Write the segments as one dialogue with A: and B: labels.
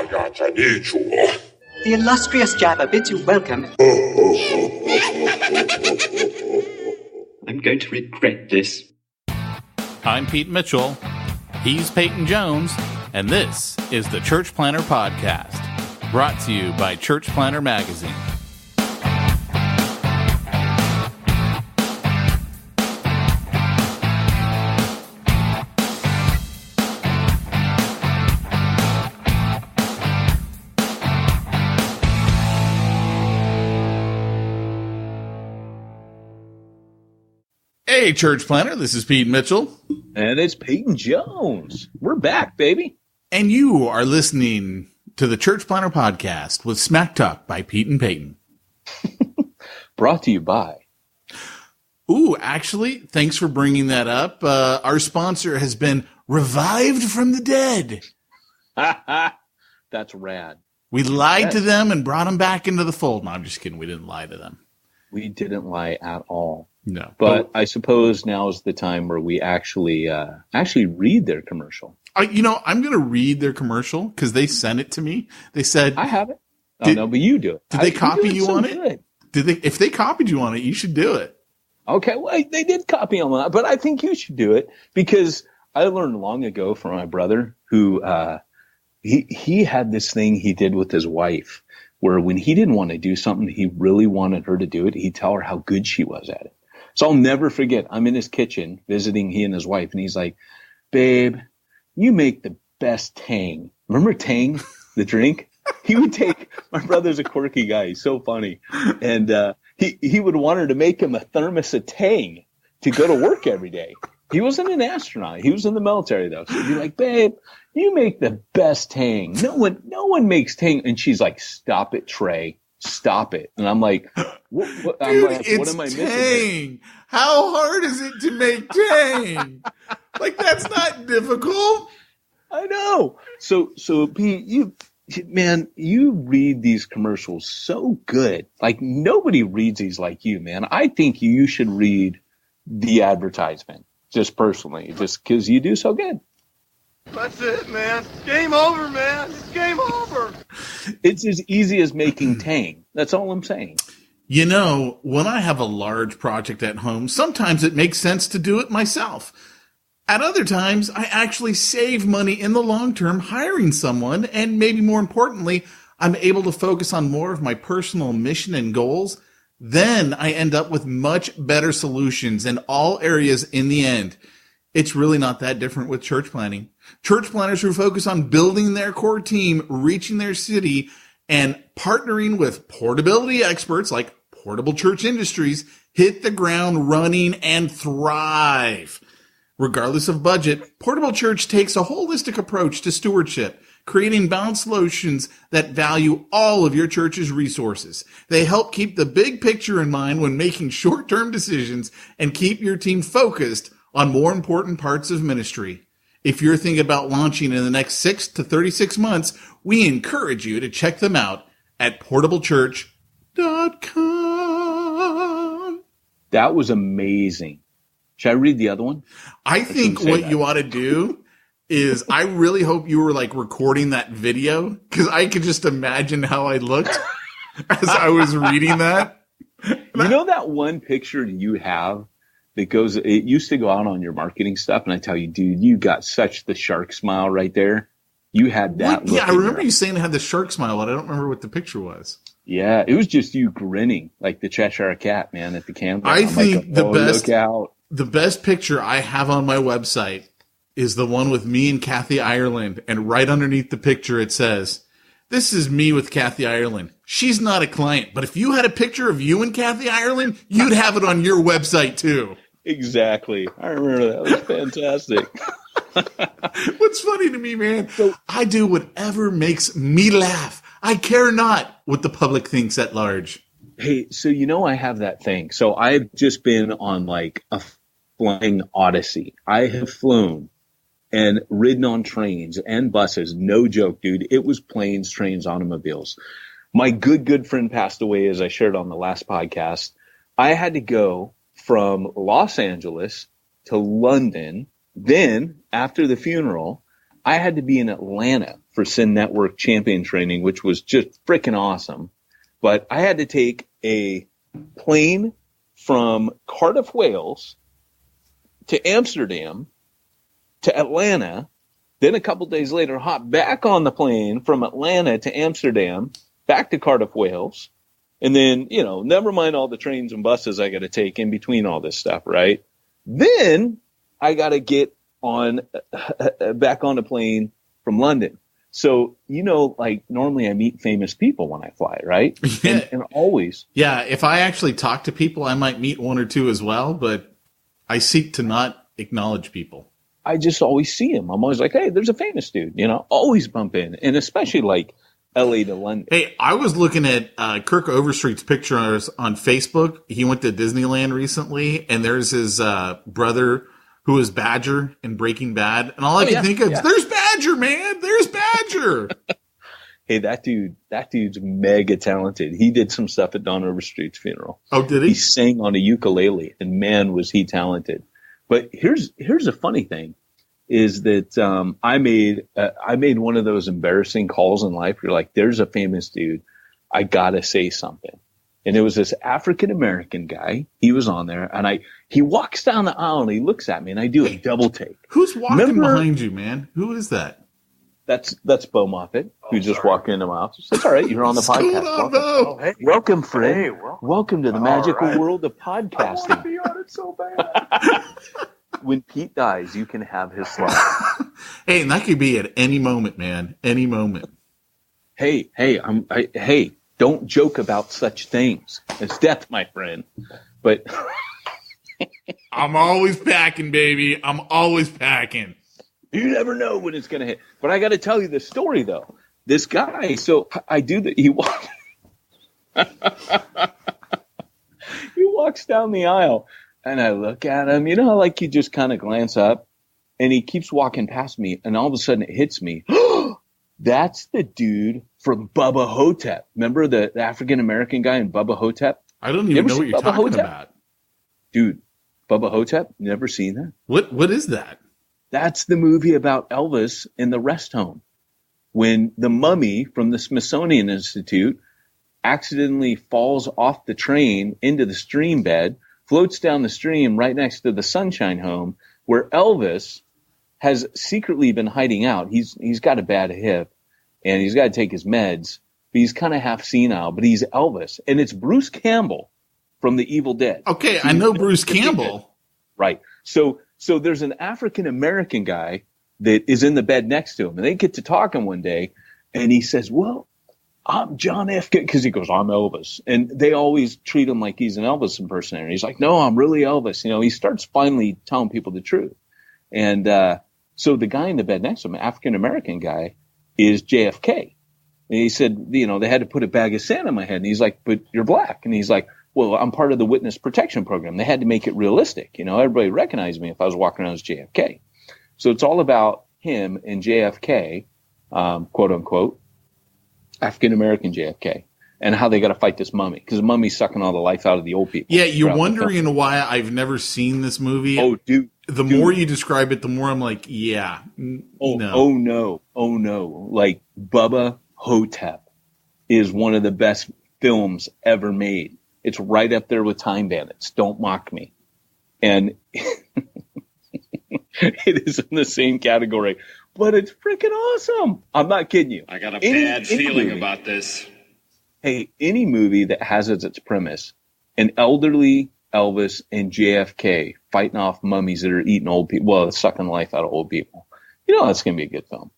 A: The illustrious Jabba bids you welcome. I'm going to regret this.
B: I'm Pete Mitchell. He's Peyton Jones. And this is the Church Planter Podcast, brought to you by Church Planter Magazine. Hey, Church Planter, this is Pete Mitchell.
C: And it's Peyton Jones. We're back, baby.
B: And you are listening to the Church Planter Podcast with Smack Talk by Pete and Peyton.
C: Brought to you by.
B: Ooh, actually, thanks for bringing that up. Our sponsor has been revived from the dead.
C: That's rad.
B: We lied to them and brought them back into the fold. No, I'm just kidding. We didn't lie to them.
C: We didn't lie at all.
B: No.
C: But I suppose now is the time where we actually read their commercial.
B: I'm going to read their commercial because they sent it to me. They said,
C: I have it. No, but you do it.
B: Did they copy you on
C: it?
B: If they copied you on it, you should do it.
C: Okay. Well, they did copy on that, but I think you should do it because I learned long ago from my brother who, he had this thing he did with his wife where when he didn't want to do something, he really wanted her to do it. He'd tell her how good she was at it. So I'll never forget. I'm in his kitchen visiting he and his wife, and he's like, "Babe, you make the best Tang." Remember Tang, the drink? He would take, my brother's a quirky guy. He's so funny. And he would want her to make him a thermos of Tang to go to work every day. He wasn't an astronaut. He was in the military, though. So he'd be like, "Babe, you make the best Tang. No one makes Tang." And she's like, "Stop it, Trey. Stop it." And I'm like, what am I missing?
B: Tang. How hard is it to make Tang? Like, that's not difficult.
C: I know. So Pete, you read these commercials so good. Like, nobody reads these like you, man. I think you should read the advertisement, just personally, just because you do so good.
D: That's it, man. Game over, man. It's game over.
C: It's as easy as making Tang. That's all I'm saying.
B: When I have a large project at home, sometimes it makes sense to do it myself. At other times, I actually save money in the long term hiring someone, and maybe more importantly, I'm able to focus on more of my personal mission and goals. Then I end up with much better solutions in all areas in the end. It's really not that different with church planning. Church planners who focus on building their core team, reaching their city, and partnering with portability experts like Portable Church Industries hit the ground running and thrive. Regardless of budget, Portable Church takes a holistic approach to stewardship, creating balanced solutions that value all of your church's resources. They help keep the big picture in mind when making short-term decisions and keep your team focused on more important parts of ministry. If you're thinking about launching in the next 6 to 36 months, we encourage you to check them out at portablechurch.com.
C: That was amazing. Should I read the other one?
B: I think what you ought to do is I really hope you were like recording that video because I could just imagine how I looked as I was reading that.
C: You know that one picture you have that goes, it used to go out on your marketing stuff, and I tell you, dude, you got such the shark smile right there. You had that look.
B: Yeah, I remember you saying it had the shark smile, but I don't remember what the picture was.
C: Yeah, it was just you grinning like the Cheshire Cat, man, at the camera.
B: I think the best picture I have on my website is the one with me and Kathy Ireland, and right underneath the picture it says, "This is me with Kathy Ireland. She's not a client, but if you had a picture of you and Kathy Ireland, you'd have it on your website too."
C: Exactly. I remember that. It was fantastic.
B: What's funny to me, man, I do whatever makes me laugh. I care not what the public thinks at large.
C: Hey, so I have that thing. So I've just been on like a flying odyssey. I have flown and ridden on trains and buses. No joke, dude. It was planes, trains, automobiles. My good friend passed away, as I shared on the last podcast. I had to go from Los Angeles to London. Then, after the funeral, I had to be in Atlanta for Sin Network champion training, which was just freaking awesome. But I had to take a plane from Cardiff, Wales to Amsterdam to Atlanta. Then a couple days later, hop back on the plane from Atlanta to Amsterdam, back to Cardiff, Wales. And then, never mind all the trains and buses I got to take in between all this stuff, right? Then I got to get on back on a plane from London. So, normally I meet famous people when I fly, right?
B: Yeah.
C: And always.
B: Yeah, if I actually talk to people, I might meet one or two as well, but I seek to not acknowledge people.
C: I just always see him. I'm always like, hey, there's a famous dude, always bump in. And especially like LA to London.
B: Hey, I was looking at Kirk Overstreet's pictures on Facebook. He went to Disneyland recently, and there's his brother who is Badger in Breaking Bad. And all I can think of is, there's Badger, man. There's Badger.
C: Hey, that dude's mega talented. He did some stuff at Don Overstreet's funeral.
B: Oh, did he?
C: He sang on a ukulele, and man, was he talented. But here's a funny thing, is that I made one of those embarrassing calls in life. You're like, there's a famous dude, I gotta say something. And it was this African American guy. He was on there, and he walks down the aisle and he looks at me, and I do a double take.
B: Who's walking behind you, man? Who is that?
C: That's Bo Moffitt, who just walked into my office. That's all right. You're on the podcast.
B: On, Bo?
C: Hey, welcome, friend.
D: Hey,
C: welcome to the magical world of
D: I want to
C: podcasting.
D: be on it so bad.
C: When Pete dies, you can have his slot.
B: Hey, and that could be at any moment, man. Any moment.
C: Hey, don't joke about such things. It's death, my friend. But
B: I'm always packing, baby. I'm always packing.
C: you never know when it's going to hit. But I got to tell you the story, though. This guy, so I do that. He walks down the aisle, and I look at him, like you just kind of glance up, and he keeps walking past me, and all of a sudden it hits me. That's the dude from Bubba Hotep. Remember the African-American guy in Bubba Hotep?
B: I don't even know what you're talking about.
C: Dude, Bubba Hotep? Never seen that?
B: What is that?
C: That's the movie about Elvis in the rest home. When the mummy from the Smithsonian Institute accidentally falls off the train into the stream bed, floats down the stream right next to the Sunshine Home, where Elvis has secretly been hiding out. He's got a bad hip, and he's got to take his meds, but he's kind of half senile, but he's Elvis. And it's Bruce Campbell from The Evil Dead.
B: Okay, I know Bruce Campbell.
C: Right. So there's an African-American guy that is in the bed next to him, and they get to talking one day, and he says, well, I'm John F. Because he goes, I'm Elvis. And they always treat him like he's an Elvis impersonator. He's like, no, I'm really Elvis. He starts finally telling people the truth. And so the guy in the bed next to him, an African-American guy, is JFK. And he said, they had to put a bag of sand on my head. And he's like, but you're black. And he's like, well, I'm part of the witness protection program. They had to make it realistic. Everybody recognized me if I was walking around as JFK. So it's all about him and JFK, quote unquote, African-American JFK, and how they got to fight this mummy, because the mummy's sucking all the life out of the old people.
B: Yeah, you're wondering why I've never seen this movie.
C: Oh, dude.
B: The more you describe it, the more I'm like, yeah.
C: Oh, no. Like, Bubba Hotep is one of the best films ever made. It's right up there with Time Bandits. Don't mock me. And it is in the same category, but it's freaking awesome. I'm not kidding you.
A: I got a bad feeling about this.
C: Hey, any movie that has as its premise an elderly Elvis and JFK fighting off mummies that are eating old people, well, sucking the life out of old people, that's going to be a good film.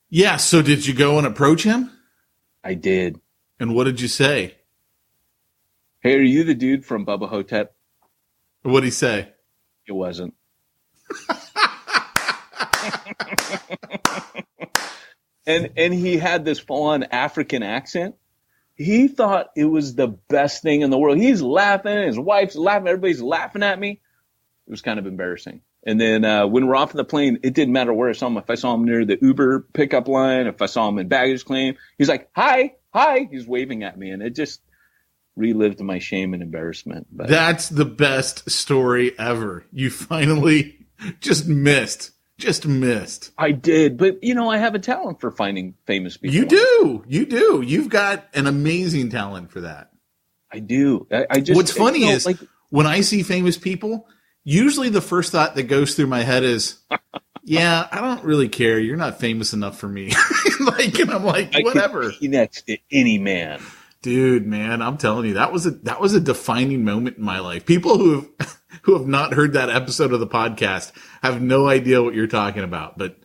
B: Yeah, so did you go and approach him?
C: I did.
B: And what did you say?
C: Hey, are you the dude from Bubba Hotep?
B: What did he say?
C: It wasn't. And he had this full-on African accent. He thought it was the best thing in the world. He's laughing, his wife's laughing, everybody's laughing at me. It was kind of embarrassing. And then when we're off in the plane, it didn't matter where I saw him. If I saw him near the Uber pickup line, if I saw him in baggage claim, he's like, hi. He's waving at me, and it just relived my shame and embarrassment. But
B: that's the best story ever. You finally just missed Just missed.
C: I did, but I have a talent for finding famous people.
B: You do. You've got an amazing talent for that.
C: I do. I just.
B: What's funny is when I see famous people, usually the first thought that goes through my head is, yeah, I don't really care. You're not famous enough for me. And I'm like, whatever.
C: I could be next to any man.
B: Dude, man, I'm telling you, that was a defining moment in my life. People who have not heard that episode of the podcast have no idea what you're talking about. But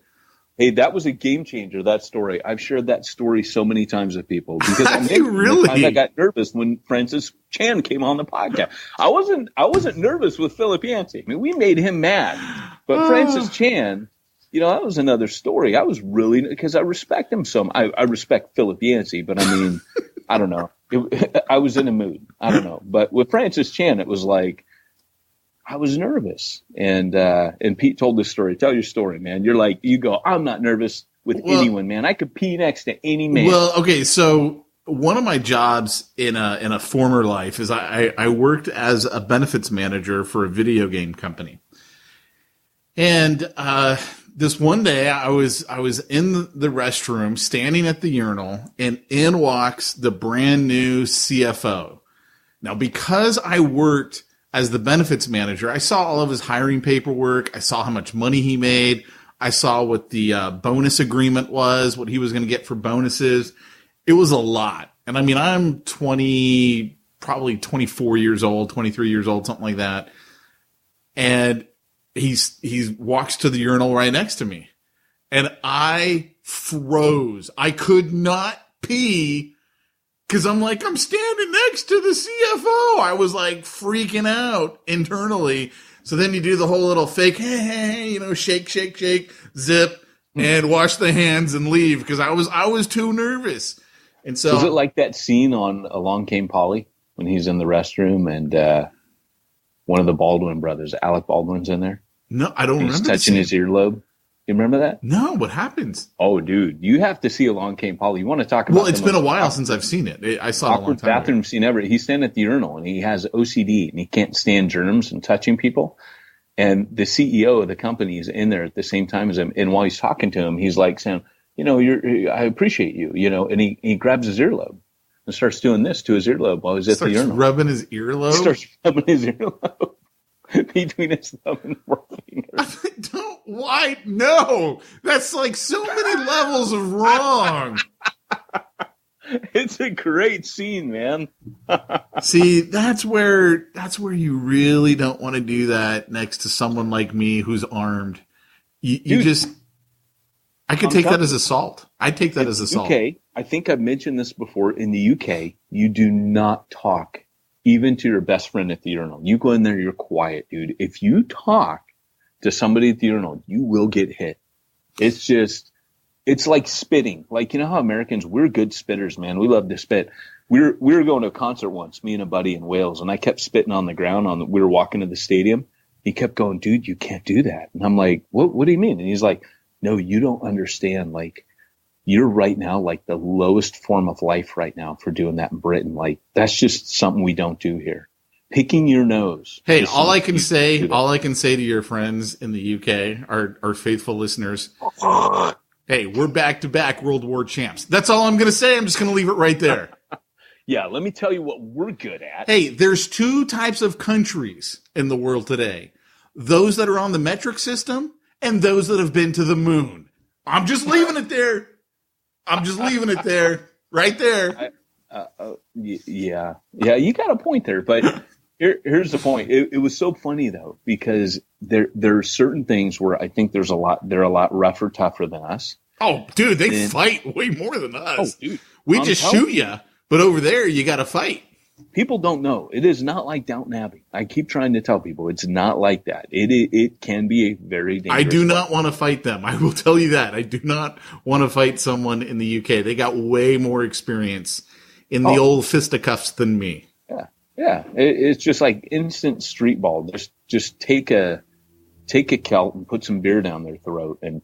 C: hey, that was a game changer. That story. I've shared that story so many times with people because
B: really?
C: I got nervous when Francis Chan came on the podcast. I wasn't nervous with Philip Yancey. I mean, we made him mad, but Francis Chan. That was another story. I was really, because I respect him so much. I respect Philip Yancey, but I mean, I don't know. I was in a mood. I don't know. But with Francis Chan, it was like, I was nervous. And Pete told this story. Tell your story, man. You're like, you go, I'm not nervous with anyone, man. I could pee next to any man.
B: Well, okay. So one of my jobs in a former life is I worked as a benefits manager for a video game company. And, this one day I was in the restroom standing at the urinal and in walks the brand new CFO. Now, because I worked as the benefits manager, I saw all of his hiring paperwork. I saw how much money he made. I saw what the bonus agreement was, what he was going to get for bonuses. It was a lot. And I mean, I'm probably 24 years old, 23 years old, something like that. And he walks to the urinal right next to me, and I froze. I could not pee because I'm like, I'm standing next to the CFO. I was like freaking out internally. So then you do the whole little fake, hey, shake, shake, shake, zip, and wash the hands and leave because I was too nervous. And so
C: was it like that scene on Along Came Polly when he's in the restroom and one of the Baldwin brothers, Alec Baldwin's in there?
B: No, I don't remember.
C: He's touching his earlobe. You remember that?
B: No, what happens?
C: Oh, dude, you have to see Along Came Polly. You want to talk about?
B: Well, it's been a while since I've seen it. I saw it a long time
C: bathroom
B: ago.
C: scene ever. He's standing at the urinal and he has OCD and he can't stand germs and touching people. And the CEO of the company is in there at the same time as him. And while he's talking to him, he's like saying, I appreciate you, and he grabs his earlobe and starts doing this to his earlobe while he's at the urinal.
B: Rubbing his earlobe?
C: Starts rubbing his earlobe between his thumb and forefinger.
B: Why? No, that's like so many levels of wrong.
C: It's a great scene, man.
B: See, that's where you really don't want to do that next to someone like me who's armed. You just, I could take that as assault. I'd take that as assault.
C: UK, I think I've mentioned this before. In the UK, you do not talk even to your best friend at the urinal. You go in there, you're quiet, dude. If you talk to somebody at the urinal, you will get hit. It's like spitting. Like, how Americans, we're good spitters, man. We love to spit. We were going to a concert once, me and a buddy in Wales, and I kept spitting on the ground we were walking to the stadium. He kept going, dude, you can't do that. And I'm like, what do you mean? And he's like, no, you don't understand. Like, you're right now, like the lowest form of life right now for doing that in Britain. Like, that's just something we don't do here. Picking your nose.
B: Hey, all I can say to your friends in the UK, our faithful listeners, hey, we're back-to-back World War champs. That's all I'm going to say. I'm just going to leave it right there.
C: Yeah, let me tell you what we're good at.
B: Hey, there's two types of countries in the world today. Those that are on the metric system and those that have been to the moon. I'm just leaving it there. Right there.
C: Yeah, you got a point there, but here's the point. It was so funny though, because there are certain things where I think they're a lot rougher, tougher than us.
B: Oh, dude, they fight way more than us.
C: Oh, dude,
B: we just shoot you, but over there you got to fight.
C: People don't know. It is not like Downton Abbey. I keep trying to tell people it's not like that. It can be a very dangerous.
B: I do not want to fight them. I will tell you that. I do not want to fight someone in the UK. They got way more experience in the old fisticuffs than me.
C: Yeah. It's just like instant street ball. Just take a Celt and put some beer down their throat and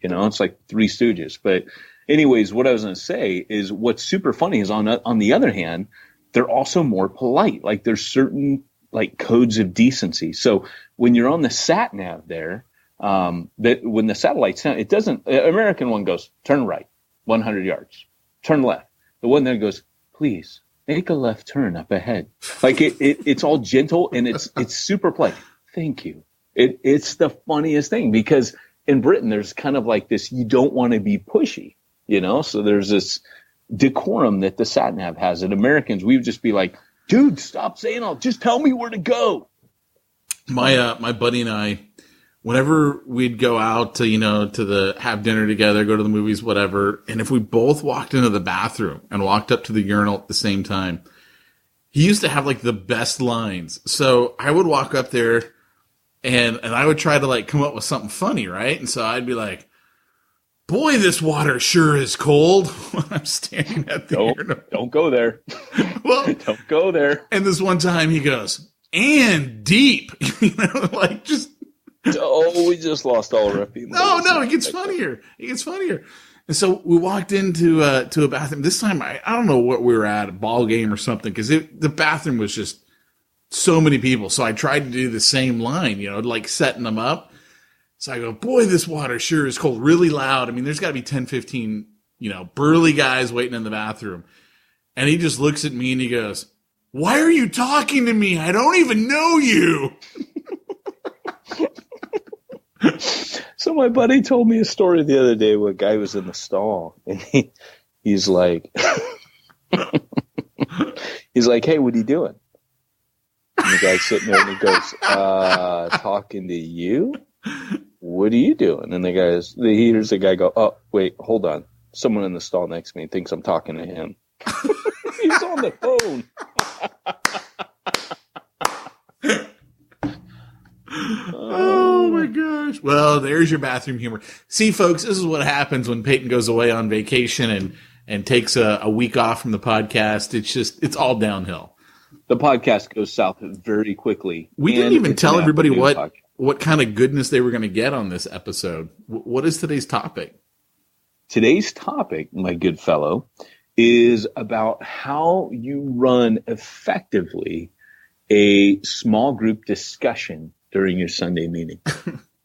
C: it's like Three Stooges. But anyways, what I was going to say is what's super funny is on the other hand, they're also more polite. Like there's certain like codes of decency. So when you're on the sat nav there, that when the satellite sent, it doesn't, American one goes, turn right, 100 yards, turn left. The one there goes, please make a left turn up ahead. Like it's all gentle and it's super polite. Thank you. It's the funniest thing because in Britain, there's kind of like this, you don't want to be pushy, so there's this decorum that the sat nav has. And Americans, we would just be like, dude, stop saying all, just tell me where to go.
B: My buddy and I, whenever we'd go out to, have dinner together, go to the movies, whatever. And if we both walked into the bathroom and walked up to the urinal at the same time, he used to have like the best lines. So I would walk up there and I would try to like come up with something funny. Right. And so I'd be like, boy, this water sure is cold when I'm standing at the urinal.
C: Don't go there.
B: Well,
C: don't go there.
B: And this one time he goes, and deep, like just.
C: Oh, we just lost all our people.
B: No, it gets funnier. It gets funnier. And so we walked into to a bathroom. This time, I don't know what we were at, a ball game or something, because the bathroom was just so many people. So I tried to do the same line, like setting them up. So I go, boy, this water sure is cold, really loud. I mean, there's got to be 10, 15, burly guys waiting in the bathroom. And he just looks at me and he goes, why are you talking to me? I don't even know you.
C: So my buddy told me a story the other day where a guy was in the stall and he's like, hey, what are you doing? And the guy's sitting there and he goes, talking to you? What are you doing? And he hears the guy go, oh, wait, hold on. Someone in the stall next to me thinks I'm talking to him. He's on the phone.
B: Oh my gosh. Well, there's your bathroom humor. See, folks, this is what happens when Peyton goes away on vacation and takes a week off from the podcast. It's all downhill.
C: The podcast goes south very quickly.
B: We didn't even tell everybody what kind of goodness they were going to get on this episode. What is today's topic?
C: Today's topic, my good fellow, is about how you run effectively a small group discussion during your Sunday meeting.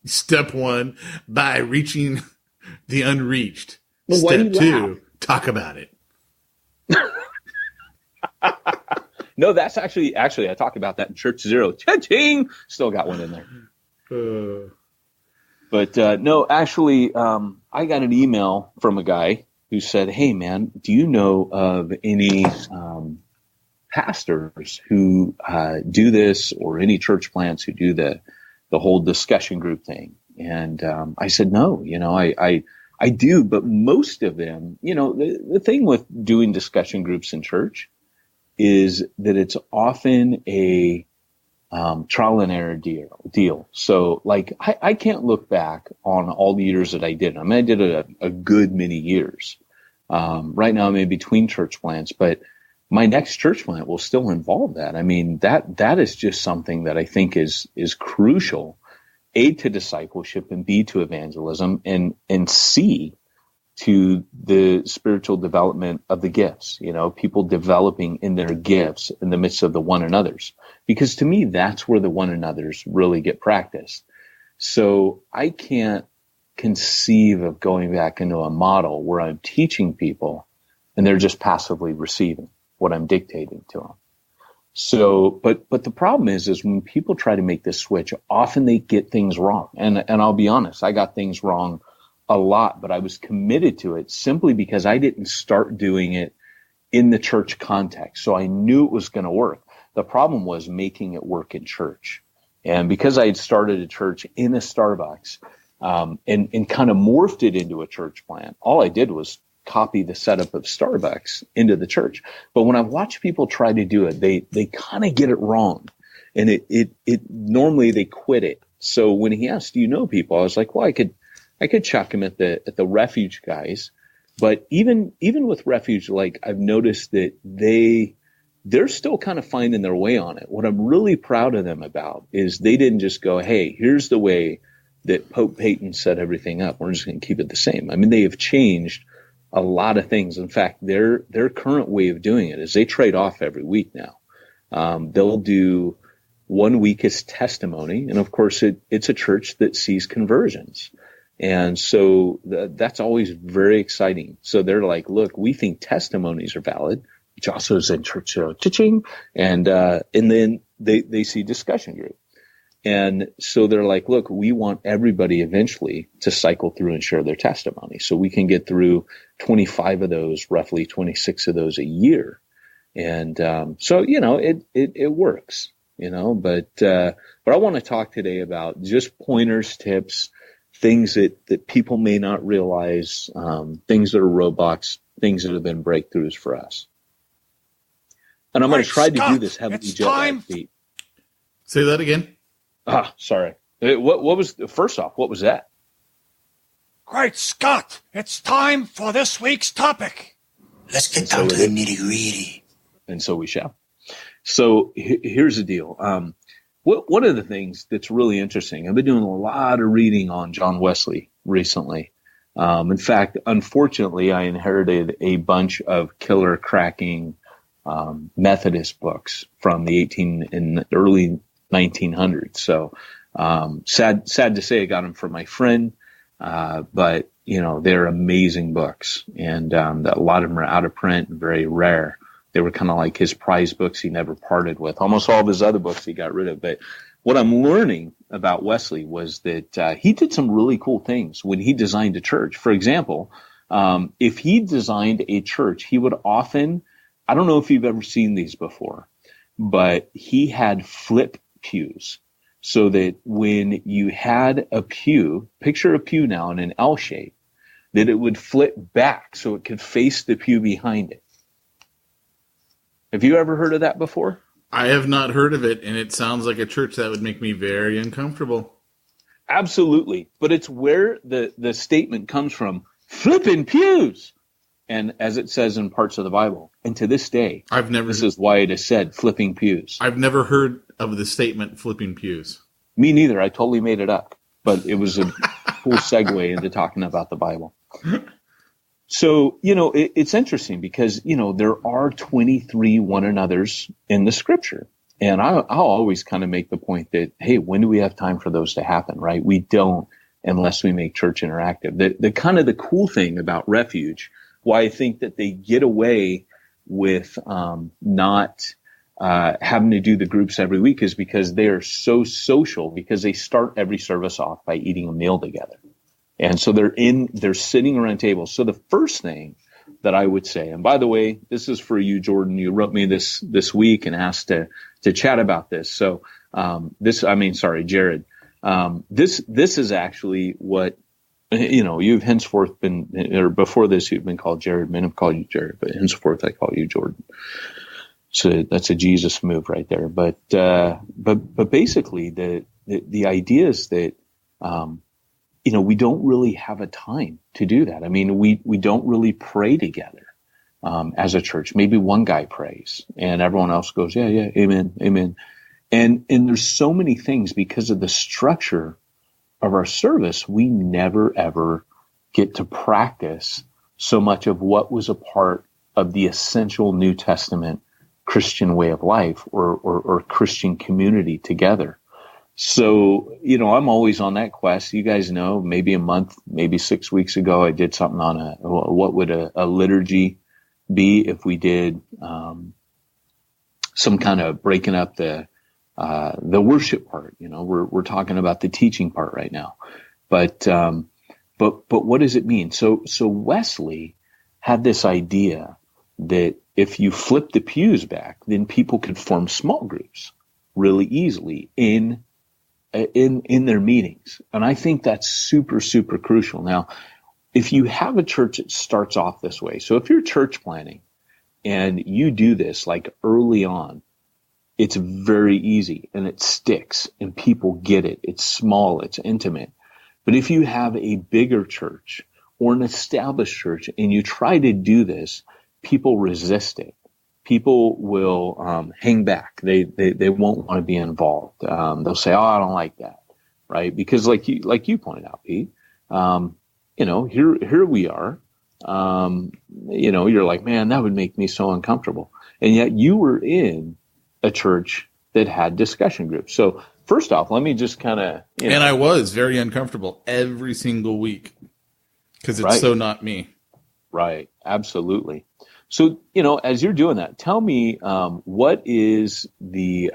B: Step 1, by reaching the unreached.
C: Well,
B: Step 2, talk about it.
C: No, that's actually, I talk about that in Church Zero. Cha-ching! Still got one in there. But no, actually, I got an email from a guy who said, hey, man, do you know of any pastors who do this, or any church plants who do the whole discussion group thing? And I said, no, I do, but most of them, the thing with doing discussion groups in church is that it's often a trial and error deal. So like, I can't look back on all the years that I did. I mean, I did it a good many years. Right now I'm in between church plants, but my next church plant will still involve that. I mean, that is just something that I think is crucial, A, to discipleship, and B, to evangelism, and C, to the spiritual development of the gifts, people developing in their gifts in the midst of the one another's. Because to me, that's where the one another's really get practiced. So I can't conceive of going back into a model where I'm teaching people and they're just passively receiving what I'm dictating to them. So, but the problem is when people try to make this switch, often they get things wrong. And I'll be honest, I got things wrong a lot, but I was committed to it simply because I didn't start doing it in the church context. So I knew it was going to work. The problem was making it work in church. And because I had started a church in a Starbucks, and kind of morphed it into a church plant, all I did was copy the setup of Starbucks into the church. But when I watch people try to do it, they kind of get it wrong. And it normally they quit it. So when he asked, do you know people? I was like, well, I could chuck him at the refuge guys. But even with refuge, like, I've noticed that they're still kind of finding their way on it. What I'm really proud of them about is they didn't just go, hey, here's the way that Pope Peyton set everything up. We're just going to keep it the same. I mean, they have changed a lot of things. In fact, their current way of doing it is they trade off every week now. They'll do 1 week is testimony. And of course, it's a church that sees conversions. And so that's always very exciting. So they're like, look, we think testimonies are valid, which also is in church teaching. And then they see discussion group. And so they're like, look, we want everybody eventually to cycle through and share their testimony. So we can get through 25 of those, roughly 26 of those a year. And so, it works, but I want to talk today about just pointers, tips, things that people may not realize, things that are roadblocks, things that have been breakthroughs for us. And I'm going to try to do this heavily jet lag, Pete.
B: Say that again.
C: Sorry. What was, first off, what was that?
E: Great Scott, it's time for this week's topic.
F: Let's get down to the nitty-gritty.
C: And so we shall. So here's the deal. One of the things that's really interesting, I've been doing a lot of reading on John Wesley recently. In fact, unfortunately, I inherited a bunch of killer cracking Methodist books from the early 1900s. So sad to say I got them from my friend, but they're amazing books, and a lot of them are out of print and very rare. They were kind of like his prize books he never parted with. Almost all of his other books he got rid of. But what I'm learning about Wesley was that he did some really cool things when he designed a church. For example, if he designed a church, he would often, I don't know if you've ever seen these before, but he had flip pews, so that when you had a pew, picture a pew now in an L shape, that it would flip back so it could face the pew behind it. Have you ever heard of that before?
B: I have not heard of it, and it sounds like a church that would make me very uncomfortable.
C: Absolutely. But it's where the statement comes from, flipping pews. And as it says in parts of the Bible, and to this day, this is why it is said, flipping pews.
B: I've never heard of the statement, flipping pews.
C: Me neither. I totally made it up. But it was a cool segue into talking about the Bible. So, it's interesting because, there are 23 one another's in the scripture. And I'll always kind of make the point that, hey, when do we have time for those to happen, right? We don't unless we make church interactive. The kind of the cool thing about Refuge, why I think that they get away with not having to do the groups every week is because they are so social, because they start every service off by eating a meal together. And so they're sitting around tables. So the first thing that I would say, and by the way, this is for you, Jordan, you wrote me this week and asked to chat about this. So, Jared, this is actually what, you've henceforth been, or before this, you've been called Jared. Men have called you Jared, but henceforth I call you Jordan. So that's a Jesus move right there. But basically the idea is that, we don't really have a time to do that. I mean, we don't really pray together, as a church. Maybe one guy prays and everyone else goes, yeah, amen, amen. And there's so many things because of the structure of our service, we never ever get to practice so much of what was a part of the essential New Testament Christian way of life or Christian community together. So, I'm always on that quest. You guys know, maybe a month, maybe 6 weeks ago, I did something on what would a liturgy be if we did some kind of breaking up the worship part. We're talking about the teaching part right now, but what does it mean? So Wesley had this idea that if you flip the pews back, then people could form small groups really easily in their meetings. And I think that's super, super crucial. Now, if you have a church that starts off this way, so if you're church planning and you do this like early on, it's very easy and it sticks and people get it. It's small, it's intimate. But if you have a bigger church or an established church and you try to do this, people resist it. People will hang back. They won't want to be involved. They'll say, "Oh, I don't like that," right? Because like you pointed out, Pete, here we are. You're like, man, that would make me so uncomfortable. And yet you were in a church that had discussion groups. So first off, let me just kind of,
B: and I was very uncomfortable every single week because it's so not me.
C: Right. Absolutely. So, as you're doing that, tell me, what is the,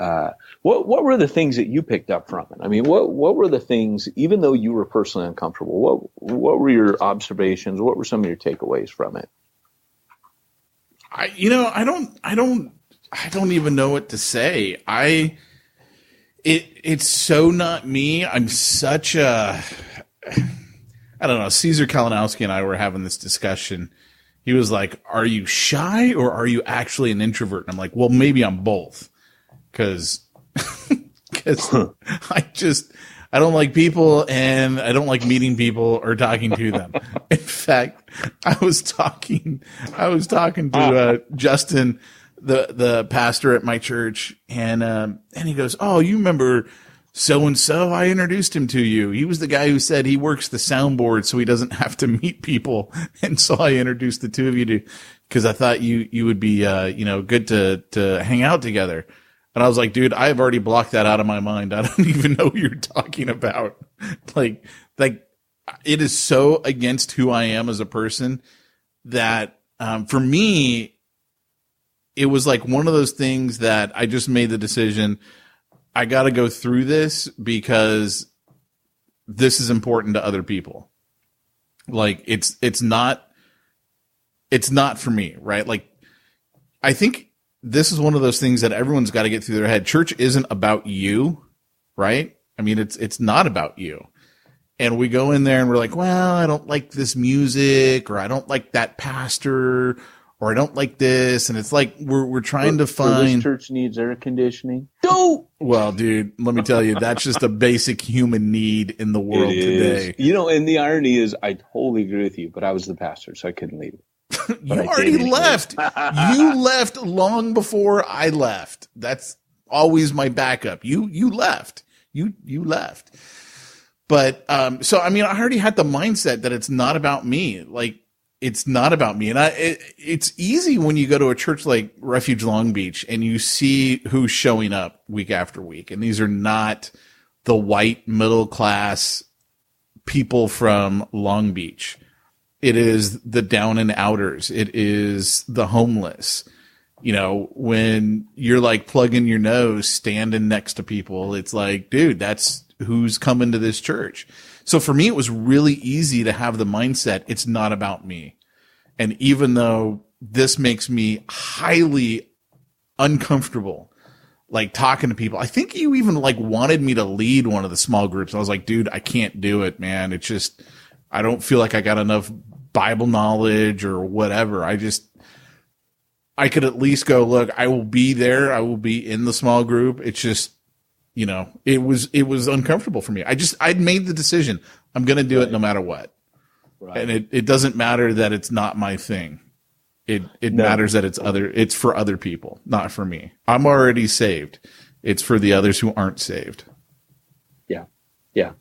C: what were the things that you picked up from it? I mean, what were the things, even though you were personally uncomfortable, what were your observations? What were some of your takeaways from it?
B: I don't even know what to say. It's so not me. I'm such a, I don't know. Caesar Kalinowski and I were having this discussion. He was like, are you shy or are you actually an introvert? And I'm like, well, maybe I'm both. Cause I don't like people and I don't like meeting people or talking to them. In fact, I was talking to Justin, the pastor at my church, and he goes, "Oh, you remember so and so? I introduced him to you. He was the guy who said he works the soundboard so he doesn't have to meet people." And so I introduced the two of you to, because I thought you would be good to hang out together. And I was like, dude, I've already blocked that out of my mind. I don't even know what you're talking about. Like it is so against who I am as a person that, for me, it was like one of those things that I just made the decision. I got to go through this because this is important to other people. Like it's not for me, right? Like I think this is one of those things that everyone's got to get through their head. Church isn't about you, right? I mean, it's not about you. And we go in there and we're like, well, I don't like this music, or I don't like that pastor, or I don't like this. And it's like, we're trying to find.
C: This church needs air conditioning. Don't.
B: Well, dude, let me tell you, that's just a basic human need in the world today.
C: And the irony is, I totally agree with you, but I was the pastor, so I couldn't leave.
B: You already left. You left long before I left. That's always my backup. You left. You left. But so I mean, I already had the mindset that it's not about me. Like it's not about me. And it's easy when you go to a church like Refuge Long Beach and you see who's showing up week after week, and these are not the white middle class people from Long Beach. It is the down and outers. It is the homeless. When you're like plugging your nose, standing next to people, it's like, dude, that's who's coming to this church. So for me, it was really easy to have the mindset, it's not about me. And even though this makes me highly uncomfortable, like talking to people, I think you even like wanted me to lead one of the small groups. I was like, dude, I can't do it, man. It's just, I don't feel like I got enough Bible knowledge or whatever. I could at least go, look, I will be there. I will be in the small group. It's just, it was uncomfortable for me. I'd made the decision. I'm going to do it no matter what. Right. And it doesn't matter that it's not my thing. It matters that it's for other people, not for me. I'm already saved. It's for the others who aren't saved. Yeah.
C: Yeah.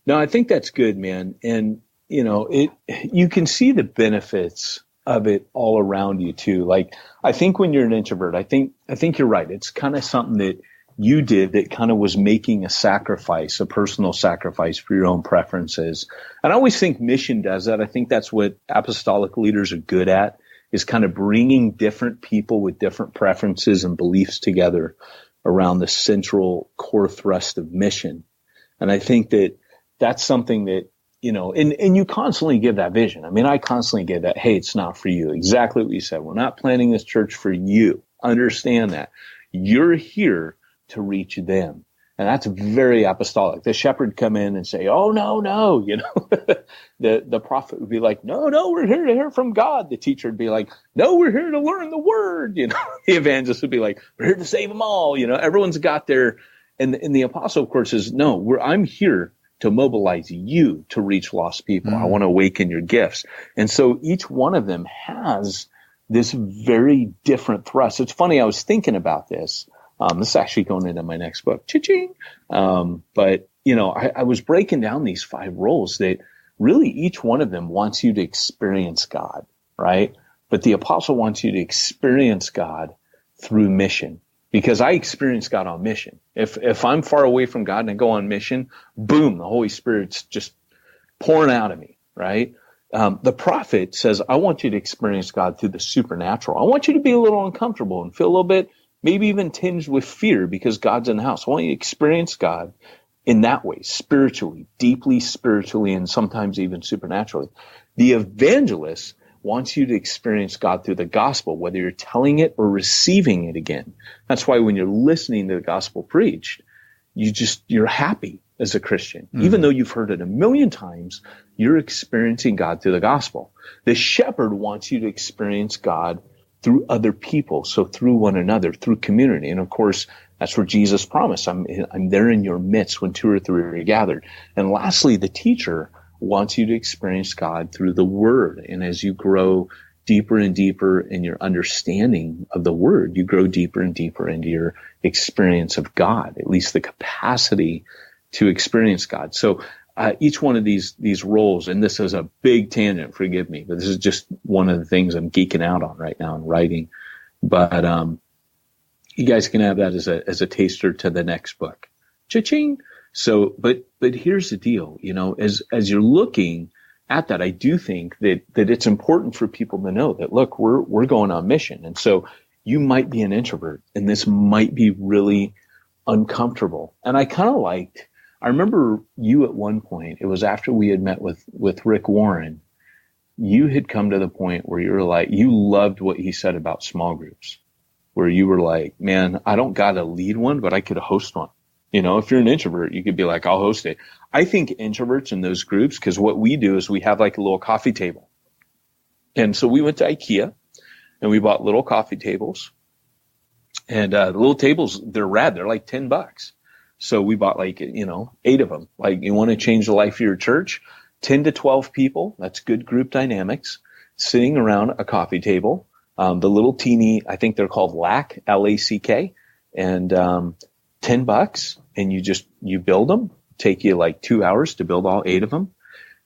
C: No, I think that's good, man. And, you can see the benefits of it all around you too. Like, I think when you're an introvert, I think you're right. It's kind of something that you did that kind of was making a sacrifice, a personal sacrifice for your own preferences. And I always think mission does that. I think that's what apostolic leaders are good at, is kind of bringing different people with different preferences and beliefs together around the central core thrust of mission. And I think that that's something that, and you constantly give that vision. I mean, I constantly give that, hey, it's not for you. Exactly what you said. We're not planning this church for you. Understand that. You're here to reach them. And that's very apostolic. The shepherd come in and say, oh, no. The prophet would be like, no, we're here to hear from God. The teacher would be like, no, we're here to learn the word. The evangelist would be like, we're here to save them all. Everyone's got their, and the apostle, of course, is, no, I'm here to mobilize you to reach lost people. I want to awaken your gifts. And so each one of them has this very different thrust. It's funny, I was thinking about this. This is actually going into my next book. Cha-ching. But, I was breaking down these 5 roles that really each one of them wants you to experience God, right? But the apostle wants you to experience God through mission. because I experience God on mission. If I'm far away from God and I go on mission, boom, the Holy Spirit's just pouring out of me, right? The prophet says, I want you to experience God through the supernatural. I want you to be a little uncomfortable and feel a little bit, maybe even tinged with fear because God's in the house. I want you to experience God in that way, spiritually, deeply spiritually, and sometimes even supernaturally. The evangelist wants you to experience God through the gospel, whether you're telling it or receiving it again. That's why when you're listening to the gospel preached, you're happy as a Christian. Even though you've heard it a million times, you're experiencing God through the gospel. The shepherd wants you to experience God through other people. So through one another, through community. And of course, that's where Jesus promised, I'm there in your midst when 2 or 3 are gathered. And lastly, the teacher wants you to experience God through the word. And as you grow deeper and deeper in your understanding of the word, you grow deeper and deeper into your experience of God, at least the capacity to experience God. So each one of these roles, and this is a big tangent, forgive me, but this is just one of the things I'm geeking out on right now in writing. But you guys can have that as a taster to the next book. Cha-ching! So, but here's the deal, as you're looking at that, I do think that it's important for people to know that, look, we're going on mission. And so you might be an introvert and this might be really uncomfortable. And I remember you at one point, it was after we had met with Rick Warren, you had come to the point where you were like, you loved what he said about small groups, where you were like, man, I don't got to lead one, but I could host one. If you're an introvert, you could be like, I'll host it. I think introverts in those groups, because what we do is we have like a little coffee table. And so we went to IKEA and we bought little coffee tables. And the little tables, they're rad. They're like $10. So we bought 8 of them. Like, you want to change the life of your church? 10 to 12 people. That's good group dynamics sitting around a coffee table. The little teeny, I think they're called LACK, L-A-C-K, and $10. And you build them. Take you like 2 hours to build all 8 of them.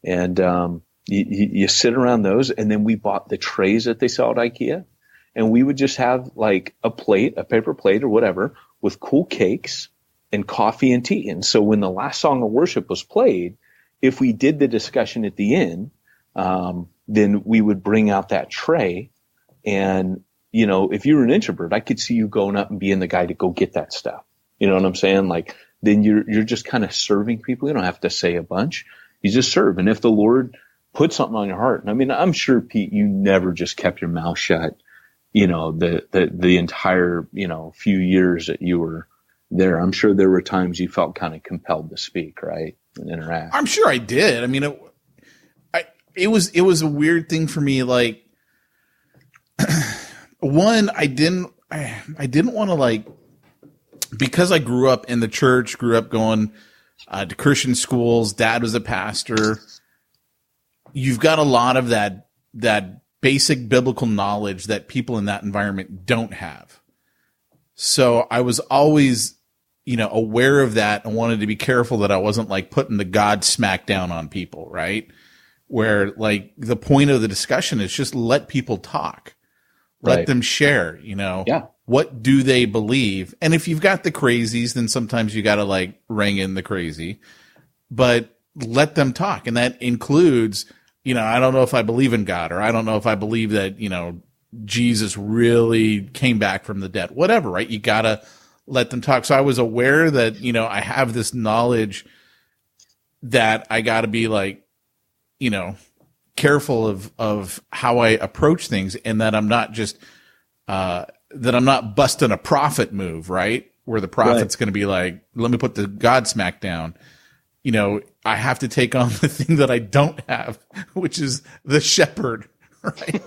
C: And you sit around those. And then we bought the trays that they sell at IKEA. And we would just have like a paper plate or whatever, with cool cakes and coffee and tea. And so when the last song of worship was played, if we did the discussion at the end, then we would bring out that tray. And, if you were an introvert, I could see you going up and being the guy to go get that stuff. You know what I'm saying? Like, then you're just kind of serving people. You don't have to say a bunch. You just serve. And if the Lord put something on your heart, and I mean, I'm sure, Pete, you never just kept your mouth shut, the entire, few years that you were there. I'm sure there were times you felt kind of compelled to speak, right? And interact.
B: I'm sure I did. I mean, it was a weird thing for me. Like, one, I didn't want to, because I grew up in the church, grew up going to Christian schools. Dad was a pastor. You've got a lot of that basic biblical knowledge that people in that environment don't have. So I was always, aware of that and wanted to be careful that I wasn't putting the God smack down on people, right? Where the point of the discussion is just let people talk, let them share,
C: Yeah.
B: What do they believe? And if you've got the crazies, then sometimes you got to ring in the crazy, but let them talk. And that includes, I don't know if I believe in God, or I don't know if I believe that, Jesus really came back from the dead, whatever, right? You got to let them talk. So I was aware that, I have this knowledge that I got to be careful of how I approach things, and that I'm not just, that I'm not busting a prophet move, right? Where the prophet's going to be like, let me put the God smack down. I have to take on the thing that I don't have, which is the shepherd, right?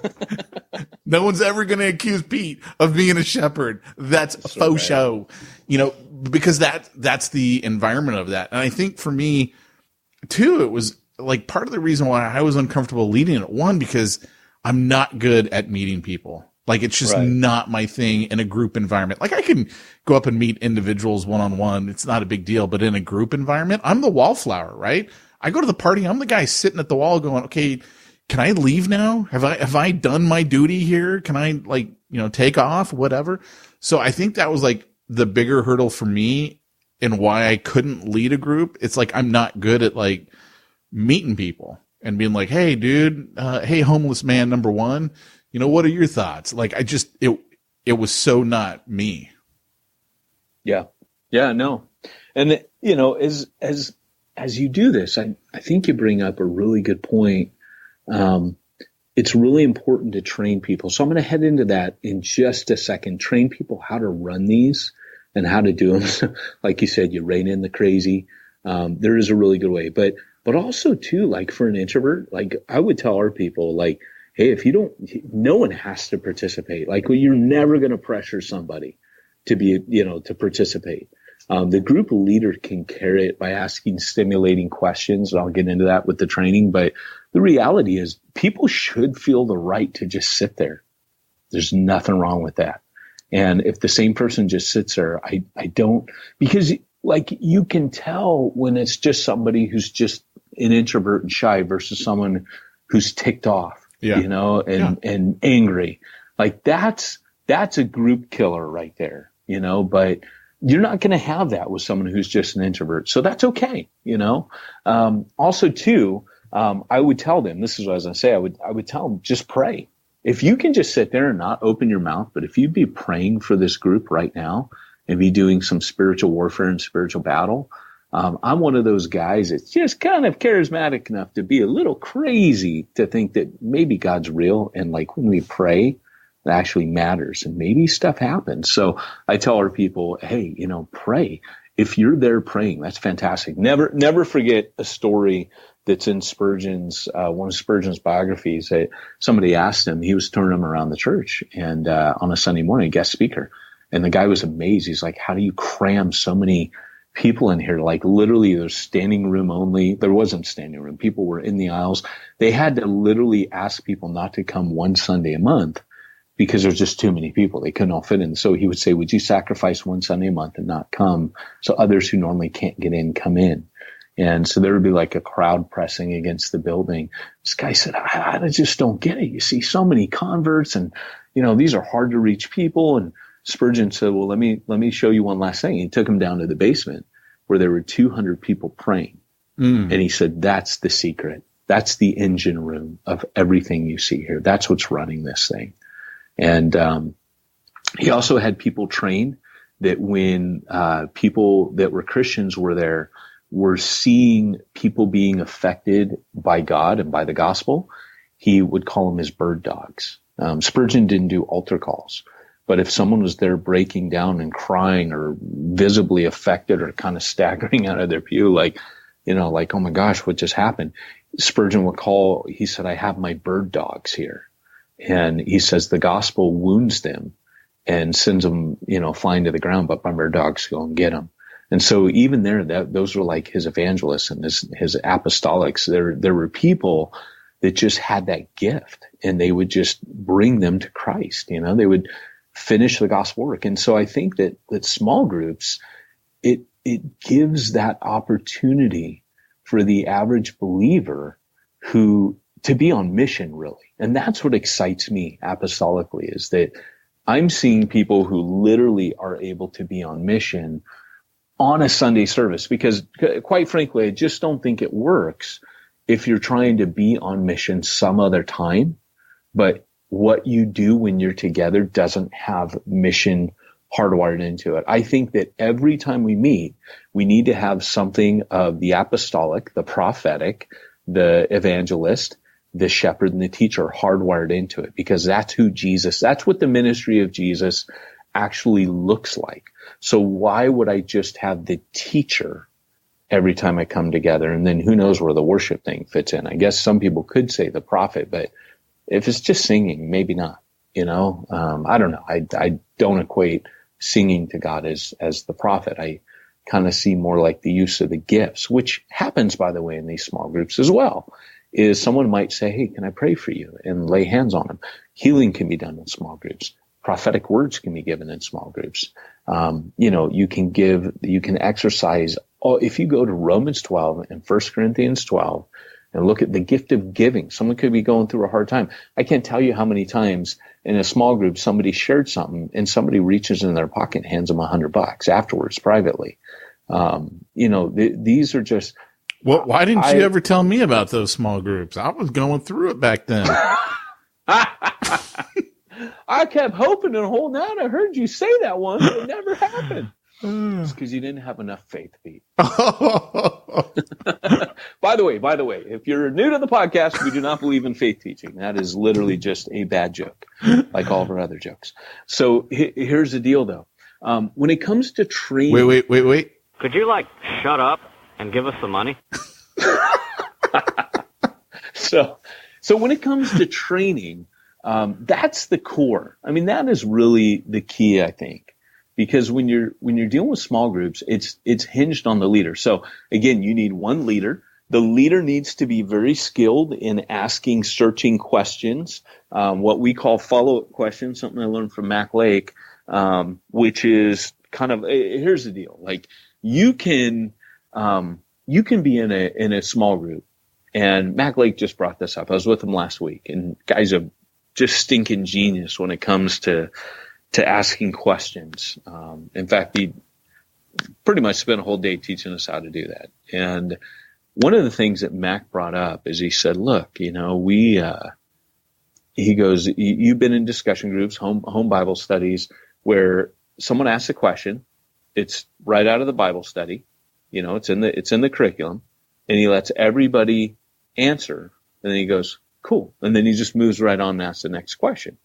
B: No one's ever going to accuse Pete of being a shepherd. That's a faux show, because that's the environment of that. And I think for me too, it was part of the reason why I was uncomfortable leading it. One, because I'm not good at meeting people. It's just not my thing in a group environment. I can go up and meet individuals one-on-one. It's not a big deal. But in a group environment, I'm the wallflower, right? I go to the party. I'm the guy sitting at the wall going, okay, can I leave now? Have I done my duty here? Can I take off, whatever. So I think that was like the bigger hurdle for me and why I couldn't lead a group. It's like, I'm not good at like meeting people and being like, hey dude, hey, homeless man number one, what are your thoughts? Like, it was so not me.
C: Yeah. Yeah, no. And as you do this, I think you bring up a really good point. It's really important to train people. So I'm going to head into that in just a second. Train people how to run these and how to do them. Like you said, you rein in the crazy. There is a really good way, but also too, like for an introvert, like I would tell our people, like, hey, no one has to participate. Like, well, you're never going to pressure somebody to be, to participate. The group leader can carry it by asking stimulating questions. And I'll get into that with the training, but the reality is people should feel the right to just sit there. There's nothing wrong with that. And if the same person just sits there, I don't, because like you can tell when it's just somebody who's just an introvert and shy versus someone who's ticked off, and angry. Like that's a group killer right there, but you're not going to have that with someone who's just an introvert. So that's okay. Also too, I would tell them, this is what I was going to say. I would tell them, just pray. If you can just sit there and not open your mouth, but if you'd be praying for this group right now and be doing some spiritual warfare and spiritual battle, I'm one of those guys that's just kind of charismatic enough to be a little crazy to think that maybe God's real. And like when we pray, it actually matters and maybe stuff happens. So I tell our people, hey, pray. If you're there praying, that's fantastic. Never forget a story that's in Spurgeon's, one of Spurgeon's biographies. Somebody asked him, he was touring them around the church and, on a Sunday morning, guest speaker. And the guy was amazed. He's like, how do you cram so many people in here? Like literally there's standing room only. There wasn't standing room. People were in the aisles. They had to literally ask people not to come one Sunday a month because there's just too many people. They couldn't all fit in. So he would say, would you sacrifice one Sunday a month and not come so others who normally can't get in come in? And so there would be like a crowd pressing against the building. This guy said, I just don't get it. You see so many converts and, these are hard to reach people. And Spurgeon said, well, let me show you one last thing. He took him down to the basement where there were 200 people praying. And he said, that's the secret. That's the engine room of everything you see here. That's what's running this thing. And he also had people trained that when people that were Christians were there, were seeing people being affected by God and by the gospel, he would call them his bird dogs. Spurgeon didn't do altar calls, but if someone was there breaking down and crying or visibly affected or kind of staggering out of their pew, like, oh my gosh, what just happened? Spurgeon would call, he said, I have my bird dogs here. And he says the gospel wounds them and sends them, flying to the ground, but my bird dogs go and get them. And so even there, those were like his evangelists and his apostolics. There were people that just had that gift and they would just bring them to Christ. They would finish the gospel work. And so I think that small groups, it gives that opportunity for the average believer to be on mission, really. And that's what excites me apostolically, is that I'm seeing people who literally are able to be on mission on a Sunday service, because quite frankly, I just don't think it works if you're trying to be on mission some other time, but what you do when you're together doesn't have mission hardwired into it. I think that every time we meet, we need to have something of the apostolic, the prophetic, the evangelist, the shepherd, and the teacher hardwired into it, because that's what the ministry of Jesus actually looks like. So why would I just have the teacher every time I come together? And then who knows where the worship thing fits in? I guess some people could say the prophet, but if it's just singing, maybe not, I don't know. I don't equate singing to God as the prophet. I kind of see more like the use of the gifts, which happens, by the way, in these small groups as well, is someone might say, hey, can I pray for you, and lay hands on them. Healing can be done in small groups. Prophetic words can be given in small groups. You can exercise. If you go to Romans 12 and 1 Corinthians 12 And look at the gift of giving. Someone could be going through a hard time. I can't tell you how many times in a small group somebody shared something and somebody reaches in their pocket and hands them $100 afterwards privately. These are just.
B: Well, why didn't you ever tell me about those small groups? I was going through it back then.
C: I kept hoping and holding out. I heard you say that one, but it never happened. It's because you didn't have enough faith, Pete. By the way, if you're new to the podcast, we do not believe in faith teaching. That is literally just a bad joke, like all of our other jokes. So here's the deal, though. When it comes to training...
B: Wait.
G: Could you, shut up and give us some money?
C: So when it comes to training, that's the core. I mean, that is really the key, I think. Because when you're dealing with small groups, it's hinged on the leader. So again, you need one leader. The leader needs to be very skilled in asking searching questions, what we call follow-up questions, something I learned from Mac Lake, which is kind of, here's the deal. Like you can be in a small group, and Mac Lake just brought this up. I was with him last week, and guy's a just stinking genius when it comes to asking questions. In fact, he pretty much spent a whole day teaching us how to do that. And one of the things that Mac brought up is he said, look, he goes, you've been in discussion groups, home Bible studies, where someone asks a question. It's right out of the Bible study. It's in the curriculum, and he lets everybody answer. And then he goes, cool. And then he just moves right on and asks the next question.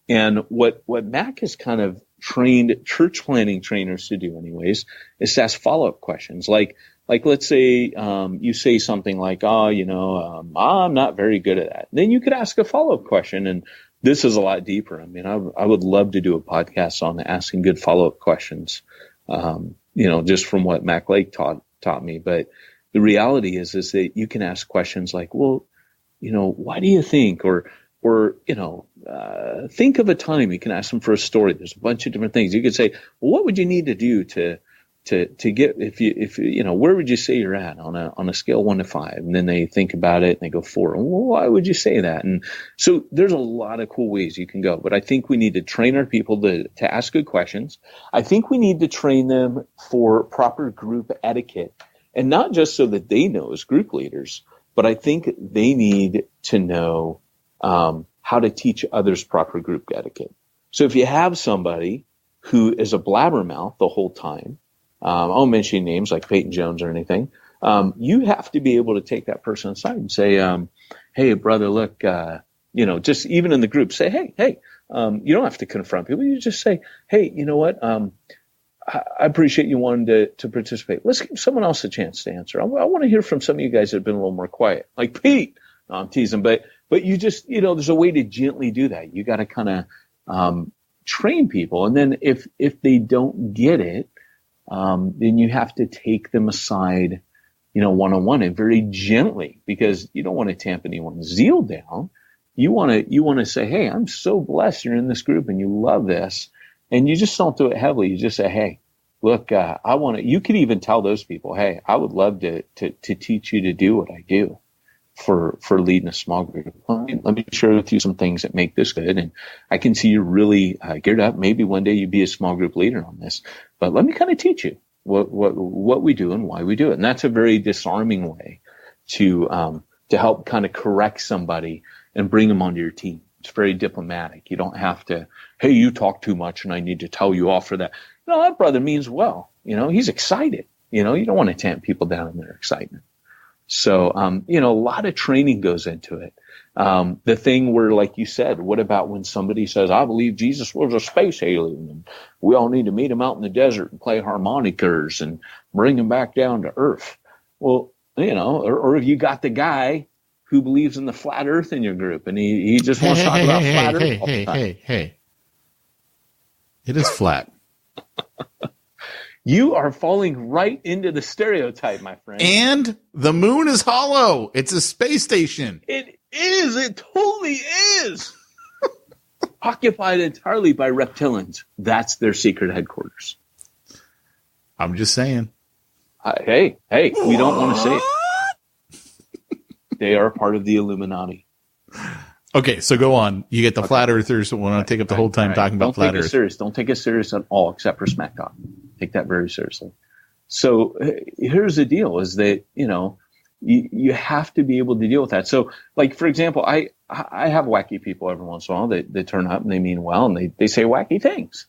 C: And what Mac has kind of trained church planning trainers to do anyways is to ask follow-up questions. Like let's say you say something like, I'm not very good at that. Then you could ask a follow-up question, and this is a lot deeper. I mean, I would love to do a podcast on asking good follow-up questions, just from what Mac Lake taught me. But the reality is that you can ask questions like, well, why do you think, or think of a time. You can ask them for a story. There's a bunch of different things. You could say, well, what would you need to do to get, if where would you say you're at on a scale 1 to 5? And then they think about it and they go 4. Well, why would you say that? And so there's a lot of cool ways you can go, but I think we need to train our people to ask good questions. I think we need to train them for proper group etiquette, and not just so that they know as group leaders, but I think they need to know, how to teach others proper group etiquette. So if you have somebody who is a blabbermouth the whole time, I won't mention names like Peyton Jones or anything, you have to be able to take that person aside and say, hey, brother, look, just even in the group, say, hey, you don't have to confront people. You just say, hey, you know what? I appreciate you wanting to participate. Let's give someone else a chance to answer. I want to hear from some of you guys that have been a little more quiet, like Pete. No, I'm teasing, but you just, there's a way to gently do that. You got to kind of train people. And then if they don't get it, then you have to take them aside, one-on-one and very gently, because you don't want to tamp anyone's zeal down. You want to say, hey, I'm so blessed you're in this group and you love this. And you just don't do it heavily. You just say, hey, look, you could even tell those people, hey, I would love to teach you to do what I do for leading a small group. Let me share with you some things that make this good. And I can see you're really geared up. Maybe one day you'd be a small group leader on this, but let me kind of teach you what we do and why we do it. And that's a very disarming way to help kind of correct somebody and bring them onto your team. It's very diplomatic. You don't have to, hey, you talk too much and I need to tell you off for that. No, that brother means well. He's excited. You don't want to tamp people down in their excitement. So, a lot of training goes into it. The thing where, like you said, what about when somebody says, I believe Jesus was a space alien and we all need to meet him out in the desert and play harmonicas and bring him back down to earth? Well, or if you got the guy who believes in the flat earth in your group and he just wants to talk about flat earth all the time. Hey.
B: It is flat.
C: You are falling right into the stereotype, my friend.
B: And the moon is hollow. It's a space station.
C: It is. It totally is. Occupied entirely by reptilians. That's their secret headquarters.
B: I'm just saying.
C: Hey, we don't want to say it. They are part of the Illuminati.
B: Okay, so go on. You get the flat earthers that want to take up the whole time talking about flat earth.
C: Don't take it serious at all, except for Smack Talk. Take that very seriously. So here's the deal: is that you have to be able to deal with that. So, like for example, I have wacky people every once in a while that turn up and they mean well and they say wacky things,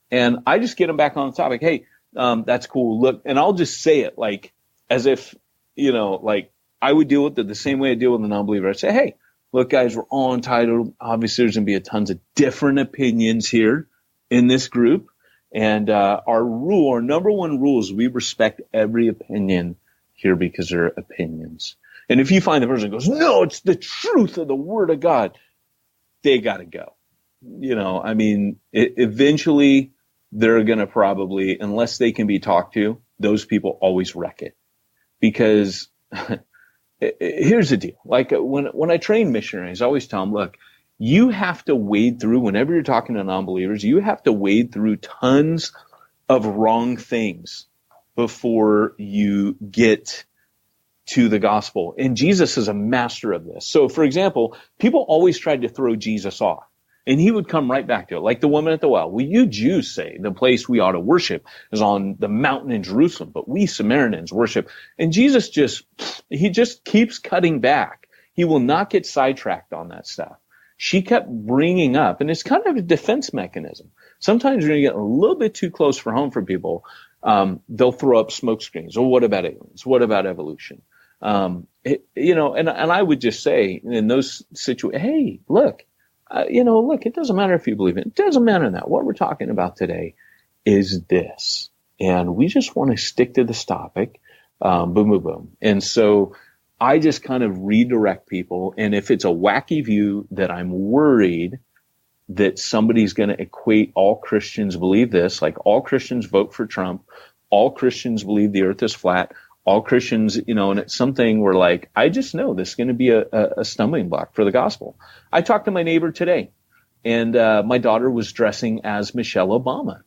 C: and I just get them back on the topic. Hey, that's cool. Look, and I'll just say it like as if like I would deal with it the same way I deal with a non-believer. I'd say, hey, look, guys, we're all entitled. Obviously, there's going to be a tons of different opinions here in this group. And our number one rule is we respect every opinion here because they're opinions. And if you find the person who goes, no, it's the truth of the word of God, they got to go. Eventually they're going to probably, unless they can be talked to, those people always wreck it. Because here's the deal. Like when I train missionaries, I always tell them, look, you have to wade through, whenever you're talking to non-believers, you have to wade through tons of wrong things before you get to the gospel. And Jesus is a master of this. So, for example, people always tried to throw Jesus off, and he would come right back to it. Like the woman at the well. Well, you Jews say the place we ought to worship is on the mountain in Jerusalem, but we Samaritans worship. And Jesus just keeps cutting back. He will not get sidetracked on that stuff. She kept bringing up, and it's kind of a defense mechanism. Sometimes when you get a little bit too close for home for people, they'll throw up smoke screens. Or what about aliens? What about evolution? And I would just say in those situations, hey, look, it doesn't matter if you believe it. It doesn't matter that. What we're talking about today is this. And we just want to stick to this topic. Boom, boom, boom. And so I just kind of redirect people. And if it's a wacky view that I'm worried that somebody's going to equate all Christians believe this, like all Christians vote for Trump, all Christians believe the earth is flat, all Christians, and it's something where like, I just know this is going to be a stumbling block for the gospel. I talked to my neighbor today, and my daughter was dressing as Michelle Obama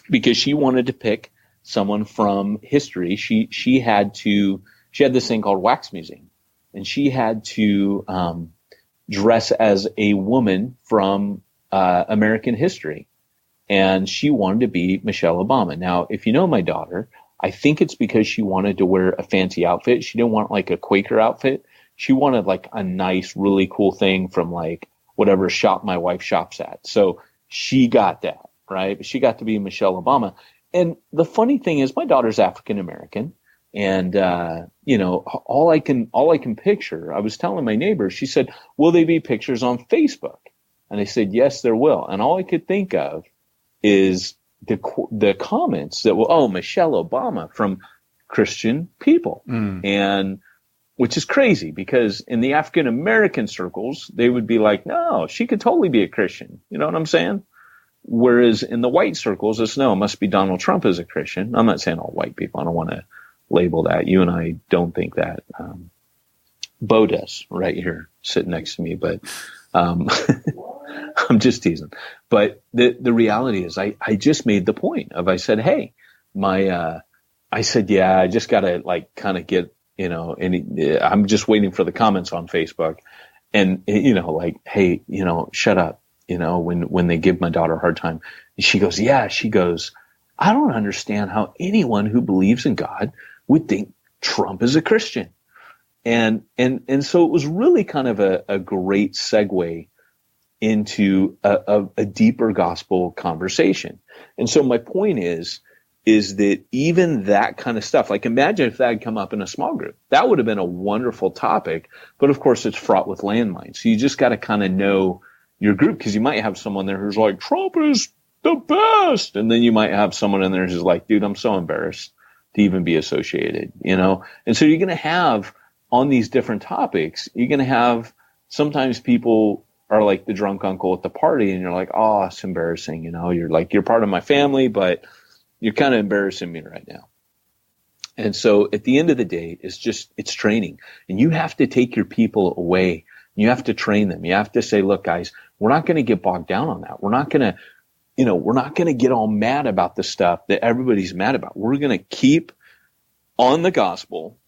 C: because she wanted to pick someone from history. She had this thing called wax musing, and she had to dress as a woman from American history, and she wanted to be Michelle Obama. Now, if you know my daughter, I think it's because she wanted to wear a fancy outfit. She didn't want like a Quaker outfit. She wanted like a nice, really cool thing from like whatever shop my wife shops at. So she got that, right? She got to be Michelle Obama. And the funny thing is my daughter's African American. And, all I can picture, I was telling my neighbor, she said, will they be pictures on Facebook? And I said, yes, there will. And all I could think of is the comments that were, Michelle Obama from Christian people. And which is crazy because in the African American circles, they would be like, no, she could totally be a Christian. You know what I'm saying? Whereas in the white circles, it's no, it must be Donald Trump as a Christian. I'm not saying all white people. I don't want to label that. You and I don't think that. Bo does right here sitting next to me, but I'm just teasing. But the reality is I just made the point of, I said, hey, I just got to like kind of get, and I'm just waiting for the comments on Facebook and, like, hey, shut up, when they give my daughter a hard time. And she goes, I don't understand how anyone who believes in God would think Trump is a Christian. And so it was really kind of a great segue into a deeper gospel conversation. And so my point is that even that kind of stuff, like imagine if that had come up in a small group, that would have been a wonderful topic. But of course it's fraught with landmines. So you just got to kind of know your group, because you might have someone there who's like, Trump is the best. And then you might have someone in there who's like, dude, I'm so embarrassed to even be associated, And so you're going to have on these different topics, you're going to have sometimes people are like the drunk uncle at the party and you're like, oh, it's embarrassing. You're like, you're part of my family, but you're kind of embarrassing me right now. And so at the end of the day, it's training, and you have to take your people away. You have to train them. You have to say, look, guys, we're not going to get bogged down on that. We're not going to get all mad about the stuff that everybody's mad about. We're going to keep on the gospel,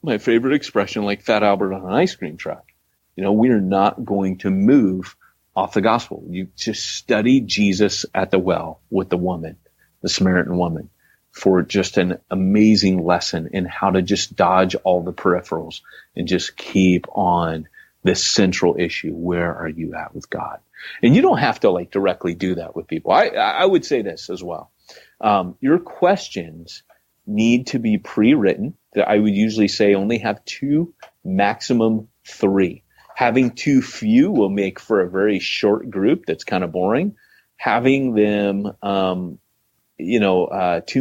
C: my favorite expression, like Fat Albert on an ice cream truck. We are not going to move off the gospel. You just study Jesus at the well with the woman, the Samaritan woman, for just an amazing lesson in how to just dodge all the peripherals and just keep on this central issue. Where are you at with God? And you don't have to like directly do that with people. I would say this as well. Your questions need to be pre-written. I would usually say only have 2, maximum 3. Having too few will make for a very short group that's kind of boring. Having them, too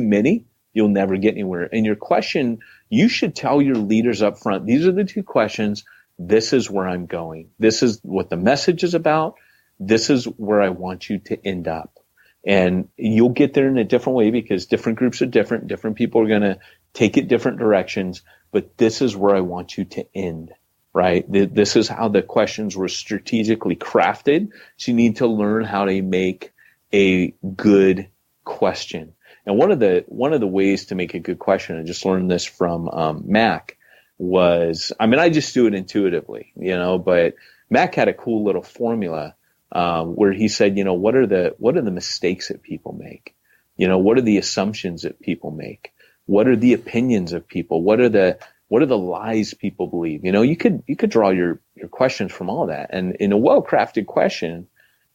C: many, you'll never get anywhere. And your question, you should tell your leaders up front, these are the 2 questions. This is where I'm going. This is what the message is about. This is where I want you to end up. And you'll get there in a different way because different groups are different. Different people are going to take it different directions. But this is where I want you to end, right? This is how the questions were strategically crafted. So you need to learn how to make a good question. And one of the ways to make a good question, I just learned this from Mac, was, I just do it intuitively, but Mac had a cool little formula where he said, what are the mistakes that people make? What are the assumptions that people make? What are the opinions of people? What are the lies people believe? You could draw your questions from all that. And in a well-crafted question,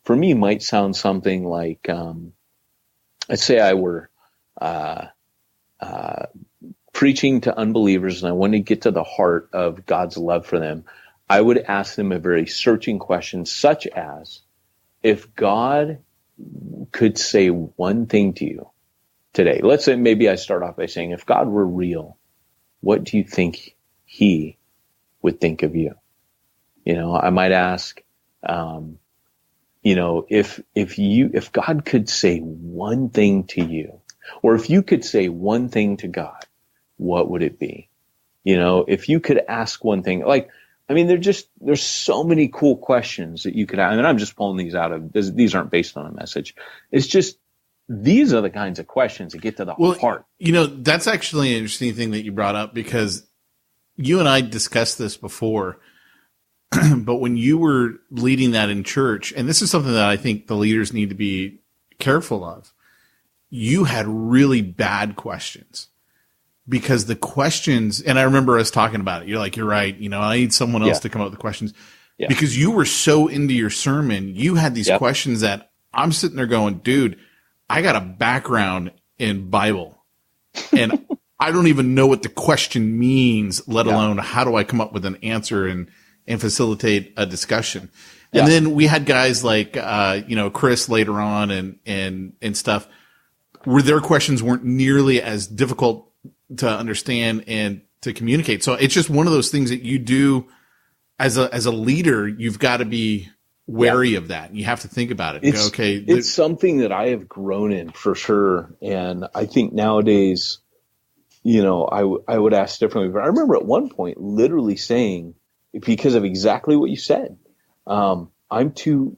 C: for me, might sound something like, let's say I were preaching to unbelievers and I wanted to get to the heart of God's love for them. I would ask them a very searching question, such as, if God could say one thing to you today, let's say maybe I start off by saying, if God were real, what do you think he would think of you? I might ask, if God could say one thing to you, or if you could say one thing to God, what would it be? If you could ask one thing, there's so many cool questions that you could ask. I'm just pulling these out of, these aren't based on a message. It's just, these are the kinds of questions that get to the heart.
B: That's actually an interesting thing that you brought up, because you and I discussed this before, but when you were leading that in church, and this is something that I think the leaders need to be careful of, you had really bad questions. Because the questions, and I remember us talking about it, you're like, you're right, I need someone else to come up with the questions. Yeah. Because you were so into your sermon, you had these questions that I'm sitting there going, dude, I got a background in Bible, and I don't even know what the question means, let alone how do I come up with an answer and facilitate a discussion. And then we had guys like, Chris later on and stuff, where their questions weren't nearly as difficult to understand and to communicate. So it's just one of those things that you do as a leader. You've got to be wary of that. You have to think about it.
C: It's something that I have grown in for sure. And I think nowadays, I would ask differently. But I remember at one point literally saying, because of exactly what you said, I'm too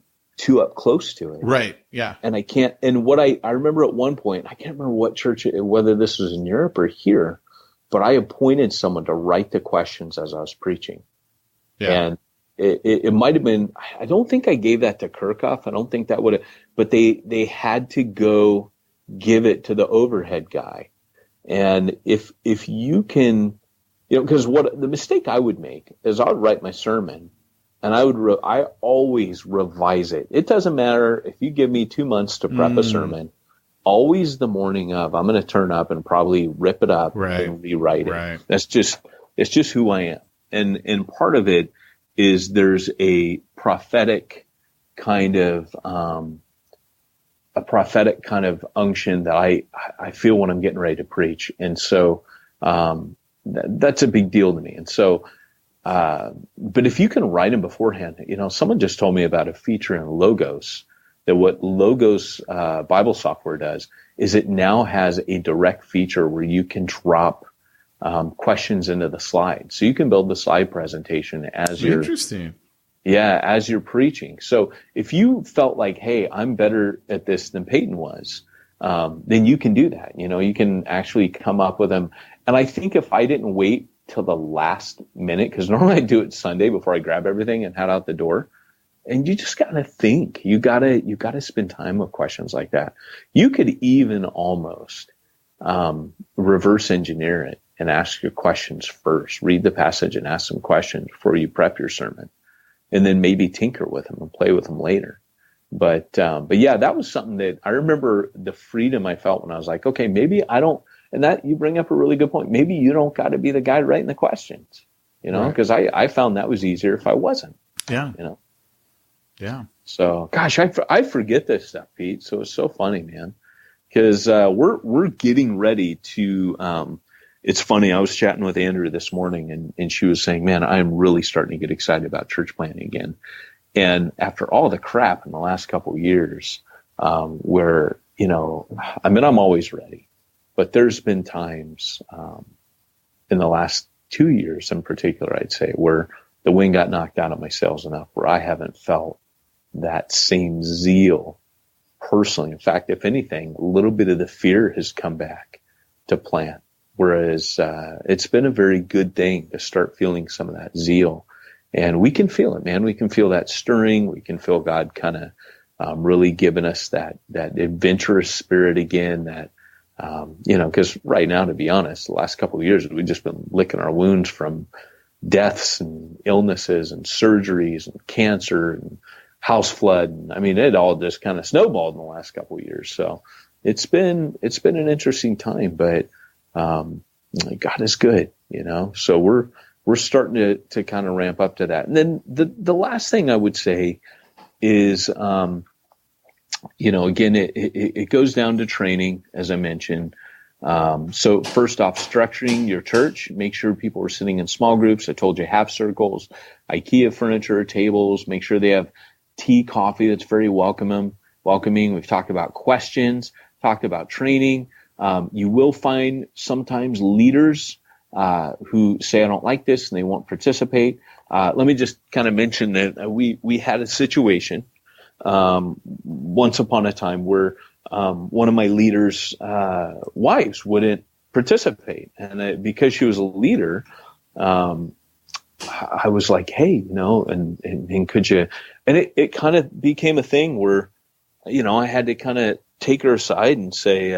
C: up close to it.
B: Right. Yeah.
C: And I can't, and what I remember at one point, I can't remember what church, whether this was in Europe or here, but I appointed someone to write the questions as I was preaching. Yeah. And it might've been, I don't think I gave that to Kirchhoff. I don't think that would have, but they had to go give it to the overhead guy. And if you can, because what the mistake I would make is I would write my sermon and I always revise it. It doesn't matter if you give me 2 months to prep a sermon, always the morning of, I'm going to turn up and probably rip it up and rewrite it. Right. It's just who I am. And part of it is there's a prophetic kind of, unction that I feel when I'm getting ready to preach. And so, that's a big deal to me. And so, but if you can write them beforehand, someone just told me about a feature in Logos, that what Logos Bible software does is it now has a direct feature where you can drop questions into the slide. So you can build the slide presentation as you're as you're preaching. So if you felt like, hey, I'm better at this than Peyton was, then you can do that. You can actually come up with them. And I think if I didn't wait till the last minute, because normally I do it Sunday before I grab everything and head out the door. And you just gotta think. You gotta spend time with questions like that. You could even almost reverse engineer it and ask your questions first. Read the passage and ask some questions before you prep your sermon, and then maybe tinker with them and play with them later. But yeah, that was something that I remember the freedom I felt when I was like, okay, maybe I don't. And that, you bring up a really good point. Maybe you don't got to be the guy writing the questions, because I found that was easier if I wasn't.
B: Yeah.
C: Yeah. So, gosh, I forget this stuff, Pete. So it's so funny, man, because we're getting ready to. It's funny. I was chatting with Andrew this morning, and she was saying, "Man, I'm really starting to get excited about church planting again." And after all the crap in the last couple of years, where I'm always ready, but there's been times in the last 2 years, in particular, I'd say, where the wind got knocked out of my sails enough where I haven't felt that same zeal personally. In fact, if anything, a little bit of the fear has come back to plant, whereas it's been a very good thing to start feeling some of that zeal. And we can feel it, man. We can feel that stirring. We can feel God kind of really giving us that adventurous spirit again, that, because right now, to be honest, the last couple of years, we've just been licking our wounds from deaths and illnesses and surgeries and cancer and house flood. And, I mean, it all just kind of snowballed in the last couple of years. So it's been an interesting time, but God is good, So we're starting to kind of ramp up to that. And then the last thing I would say is, again, it goes down to training, as I mentioned. So first off, structuring your church, make sure people are sitting in small groups. I told you, half circles, IKEA furniture, tables, make sure they have tea, coffee that's very welcoming. We've talked about questions, talked about training. You will find sometimes leaders who say, I don't like this, and they won't participate. Let me just kind of mention that we had a situation once upon a time where one of my leaders' wives wouldn't participate. And because she was a leader, I was like, hey, and could you, and it kind of became a thing where, I had to kind of take her aside and say,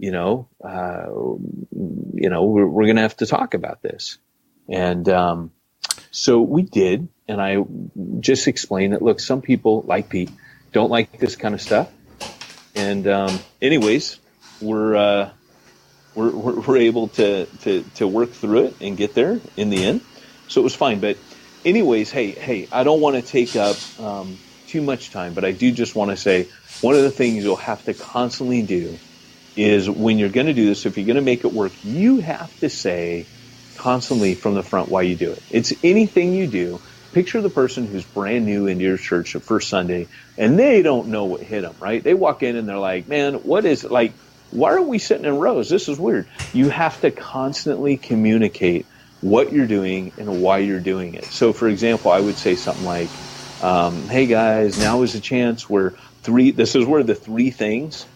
C: we're going to have to talk about this. And so we did. And I just explained that, look, some people, like Pete, don't like this kind of stuff. And anyways, we're able to work through it and get there in the end. So it was fine. But anyways, hey, I don't want to take up too much time, but I do just want to say one of the things you'll have to constantly do is when you're going to do this, if you're going to make it work, you have to say constantly from the front why you do it. It's anything you do. Picture the person who's brand new into your church the first Sunday, and they don't know what hit them, right? They walk in and they're like, man, what is it? Like, why are we sitting in rows? This is weird. You have to constantly communicate what you're doing and why you're doing it. So, for example, I would say something like, hey, guys, now is a chance where this is where the three things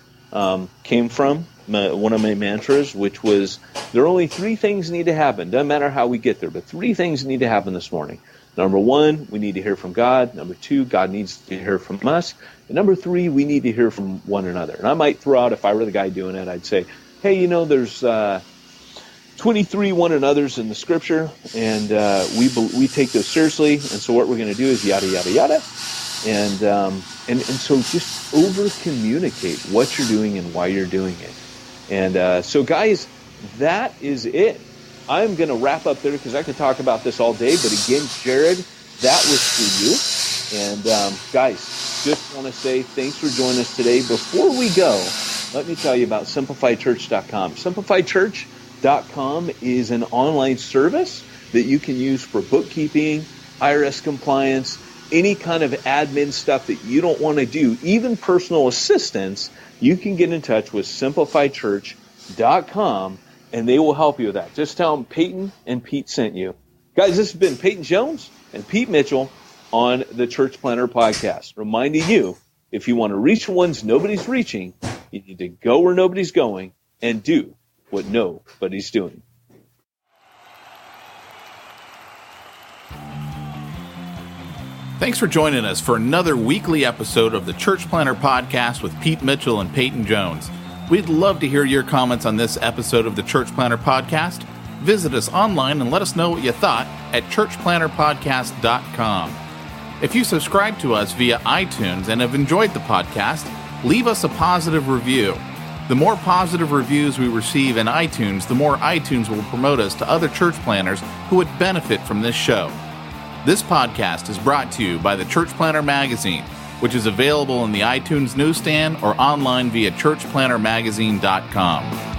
C: came from, one of my mantras, which was, there are only three things that need to happen. Doesn't matter how we get there, but three things need to happen this morning. Number one, we need to hear from God. Number two, God needs to hear from us. And number three, we need to hear from one another. And I might throw out, if I were the guy doing it, I'd say, hey, there's 23 one another's in the scripture, and we take those seriously. And so what we're going to do is yada, yada, yada. And so just over communicate what you're doing and why you're doing it. And so guys, that is it. I'm going to wrap up there because I could talk about this all day. But again, Jared, that was for you. And guys, just want to say thanks for joining us today. Before we go, let me tell you about SimplifiedChurch.com. SimplifiedChurch.com is an online service that you can use for bookkeeping, IRS compliance, any kind of admin stuff that you don't want to do, even personal assistance. You can get in touch with SimplifiedChurch.com, and they will help you with that. Just tell them Peyton and Pete sent you. Guys, this has been Peyton Jones and Pete Mitchell on the Church Planter Podcast, reminding you, if you want to reach ones nobody's reaching, you need to go where nobody's going and do what nobody's doing.
B: Thanks for joining us for another weekly episode of the Church Planter Podcast with Pete Mitchell and Peyton Jones. We'd love to hear your comments on this episode of the Church Planter Podcast. Visit us online and let us know what you thought at churchplanterpodcast.com. If you subscribe to us via iTunes and have enjoyed the podcast, leave us a positive review. The more positive reviews we receive in iTunes, the more iTunes will promote us to other church planners who would benefit from this show. This podcast is brought to you by the Church Planter Magazine, which is available in the iTunes newsstand or online via churchplantermagazine.com.